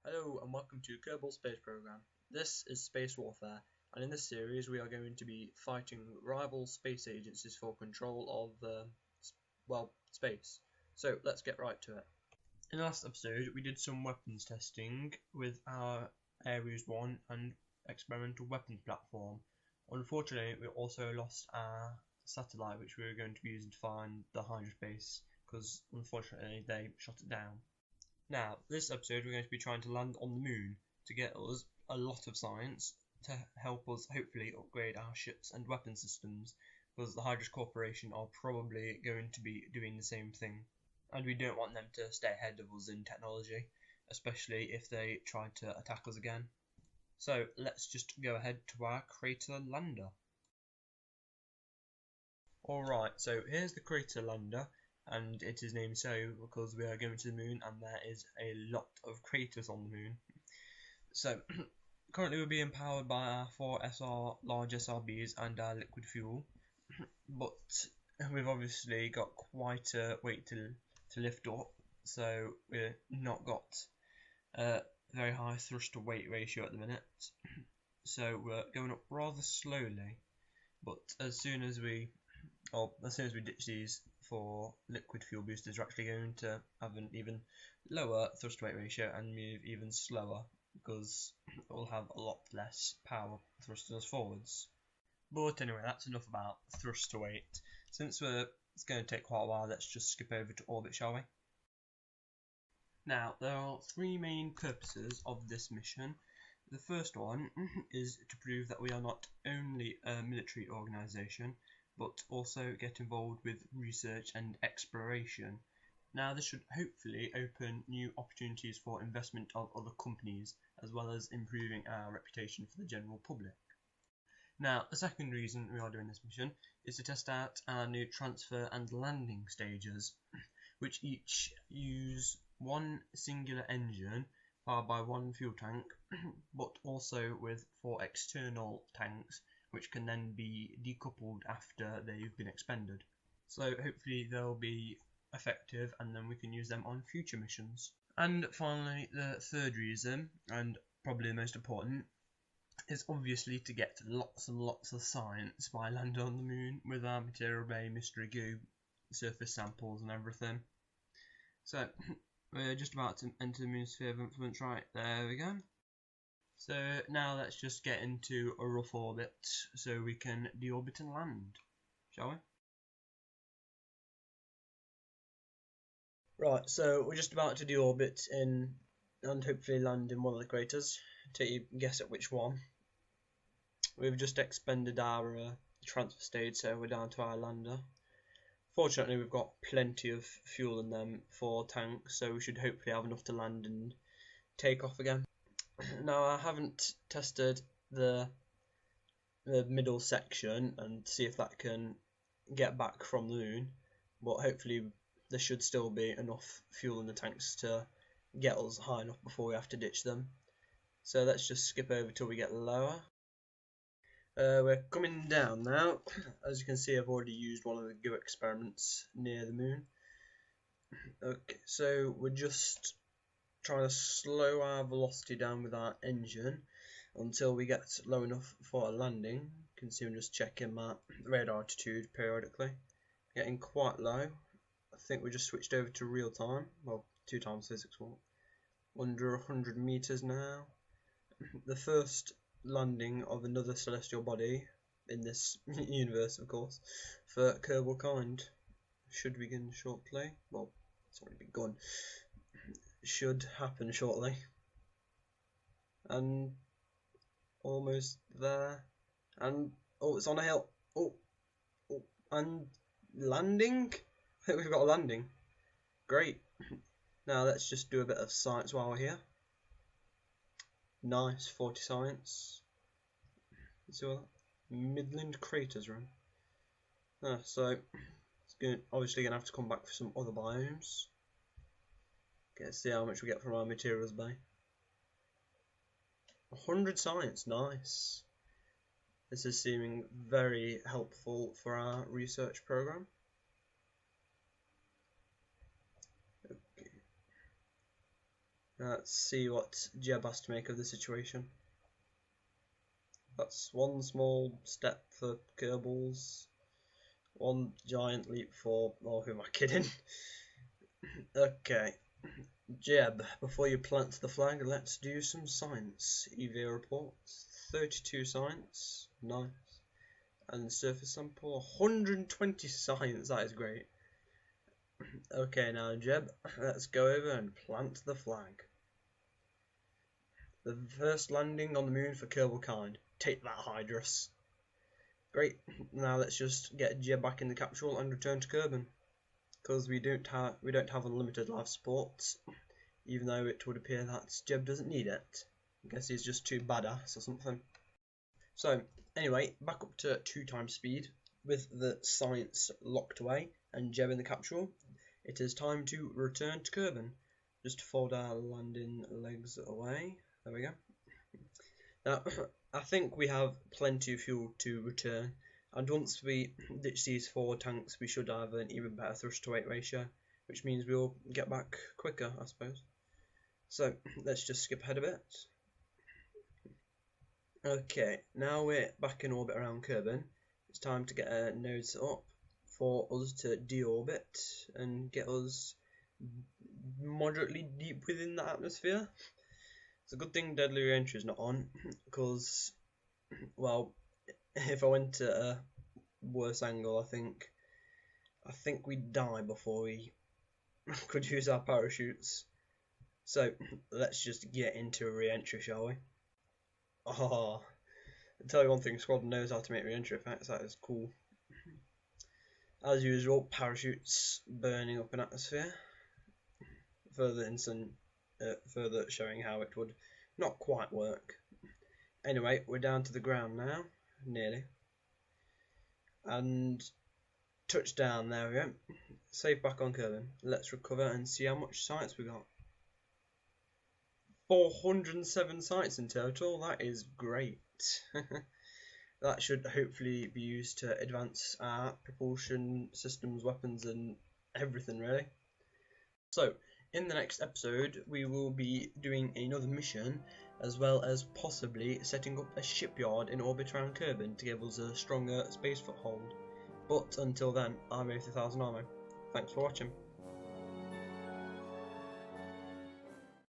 Hello and welcome to KSP Space program. This is Space Warfare, and in this series we are going to be fighting rival space agencies for control of, space. So let's get right to it. In the last episode we did some weapons testing with our Ares 1 and experimental weapons platform. Unfortunately we also lost our satellite which we were going to be using to find the Hydrus base because unfortunately they shot it down. Now, this episode we're going to be trying to land on the moon to get us a lot of science to help us hopefully upgrade our ships and weapon systems, because the Hydrus Corporation are probably going to be doing the same thing, and we don't want them to stay ahead of us in technology, especially if they try to attack us again. So let's just go ahead to our crater lander. Alright, so here's the crater lander, and it is named so because we are going to the moon and there is a lot of craters on the moon. So currently we're being powered by our 4 large SRBs and our liquid fuel, but we've obviously got quite a weight to lift up, so we've not got a very high thrust to weight ratio at the minute, so we're going up rather slowly. But as soon as we ditch these for liquid fuel boosters, we're actually going to have an even lower thrust to weight ratio and move even slower because it will have a lot less power thrusting us forwards. But anyway, that's enough about thrust to weight. Since it's going to take quite a while, let's just skip over to orbit, shall we? Now, there are three main purposes of this mission. The first one is to prove that we are not only a military organisation, but also get involved with research and exploration. Now, this should hopefully open new opportunities for investment of other companies, as well as improving our reputation for the general public. Now, the second reason we are doing this mission is to test out our new transfer and landing stages, which each use one singular engine powered by one fuel tank, but also with 4 external tanks which can then be decoupled after they've been expended. So hopefully they'll be effective and then we can use them on future missions. And finally, the third reason, and probably the most important, is obviously to get lots and lots of science by landing on the moon with our material bay, mystery goo, surface samples and everything. So we're just about to enter the moon's sphere of influence. Right, there we go. So now let's just get into a rough orbit so we can deorbit and land, shall we? Right, so we're just about to deorbit in and hopefully land in one of the craters. Take you guess at which one. We've just expended our transfer stage, so we're down to our lander. Fortunately, we've got plenty of fuel in them for tanks, so we should hopefully have enough to land and take off again. Now, I haven't tested the middle section and see if that can get back from the moon, but hopefully there should still be enough fuel in the tanks to get us high enough before we have to ditch them. So let's just skip over till we get lower. We're coming down now. As you can see, I've already used one of the goo experiments near the moon. Okay, so we're just trying to slow our velocity down with our engine until we get low enough for a landing. You can see I'm just checking my radar altitude periodically. Getting quite low. I think we just switched over to real time. Well, 2 times physics walk. Under 100 meters now. The first landing of another celestial body in this universe, of course, for Kerbal kind should begin shortly. Well, it's already begun. Should happen shortly. And almost there. And oh, it's on a hill. Oh, and landing. I think we've got a landing. Great. Now let's just do a bit of science while we're here. Nice, 40 science. See what that? Midland Craters Run. So it's obviously going to have to come back for some other biomes. Let's see how much we get from our materials bay. 100 science, nice. This is seeming very helpful for our research program. Okay. Let's see what Jeb has to make of the situation. That's one small step for Kerbals, one giant leap for... oh, who am I kidding? Okay, Jeb, before you plant the flag, let's do some science. EVA reports, 32 science, nice. And surface sample, 120 science, that is great. Okay, now Jeb, let's go over and plant the flag. The first landing on the moon for Kerbal kind. Take that, Hydrus. Great, now let's just get Jeb back in the capsule and return to Kerbin. Because we don't have unlimited life support, even though it would appear that Jeb doesn't need it. I guess he's just too badass or something. So, anyway, back up to 2 times speed with the science locked away and Jeb in the capsule. It is time to return to Kerbin. Just fold our landing legs away. There we go. Now, I think we have plenty of fuel to return, and once we ditch these 4 tanks, we should have an even better thrust to weight ratio, which means we'll get back quicker, I suppose. So, let's just skip ahead a bit. Okay, now we're back in orbit around Kerbin. It's time to get a node set up for us to deorbit and get us moderately deep within the atmosphere. It's a good thing deadly re-entry is not on, because, well, if I went to a worse angle, I think we'd die before we could use our parachutes. So let's just get into re-entry, shall we? Oh, I'll tell you one thing, Squad knows how to make re-entry effects. That is cool. As usual, parachutes burning up in atmosphere. Further showing how it would not quite work. Anyway, we're down to the ground now, nearly. And touchdown, there we go. Safe back on Kerbin. Let's recover and see how much sites we got. 407 sites in total, that is great. That should hopefully be used to advance our propulsion systems, weapons and everything really. So, in the next episode we will be doing another mission, as well as possibly setting up a shipyard in orbit around Kerbin to give us a stronger space foothold. But until then, I'm 80,000 Armo. Thanks for watching.